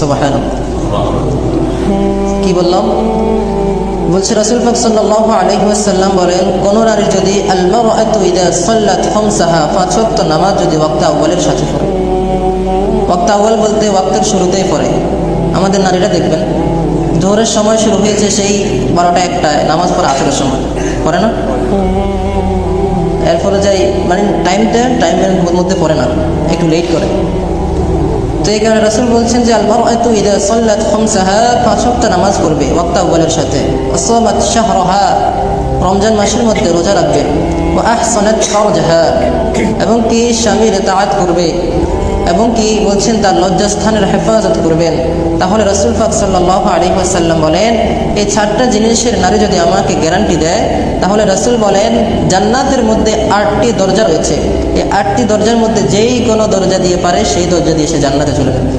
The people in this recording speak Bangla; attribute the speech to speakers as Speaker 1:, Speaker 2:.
Speaker 1: সুবহানাল্লাহ। কি বললাম? বলছে রাসূল পাক সাল্লাল্লাহু আলাইহি ওয়াসাল্লাম বলেন, কোন নারী যদি আল মারআতু ইযা সাল্লাত খামসাহা, 5 ওয়াক্ত নামাজ যদি ওয়াক্ত আউয়ালের সাথে পড়ে, ওয়াক্ত আউয়াল বলতে ওয়াক্তের শুরুতেই পড়ে। আমাদের নারীরা দেখবেন জোহরের সময় শুরু হয়েছে সেই 12টা 1টায়, নামাজ পড়ে আসরের সময় পড়ে না, এরপরে যাই মানে টাইমের মধ্যে পড়ে না, একটু লেট করে। তো এই কারণে রাসূল বলছেন যে আল মারআতু ইযা সাল্লাত খামসাহা, 5 ওয়াক্ত নামাজ পড়বে ওয়াক্ত আউয়ালের সাথে, ওয়াসামাত শাহরাহা, রমজান মাসের মধ্যে রোজা রাখবে, ওয়া আহসানাত ফারজাহা, এবং কি স্বামীর ইতাআত করবে, এবং কি বলছেন তার লজ্জাস্থানের হেফাজত করবেন। তাহলে রাসূল পাক সাল্লাল্লাহু আলাইহি ওয়াসাল্লাম বলেন, এই 4টা জিনিসের নারী যদি আমাকে গ্যারান্টি দেয়, তাহলে রাসূল বলেন জান্নাতের মধ্যে 8টি দরজা রয়েছে, এই 8টি দরজার মধ্যে যেই কোনো দরজা দিয়ে পারে সেই দরজা দিয়ে সে জান্নাতে চলে যাবে।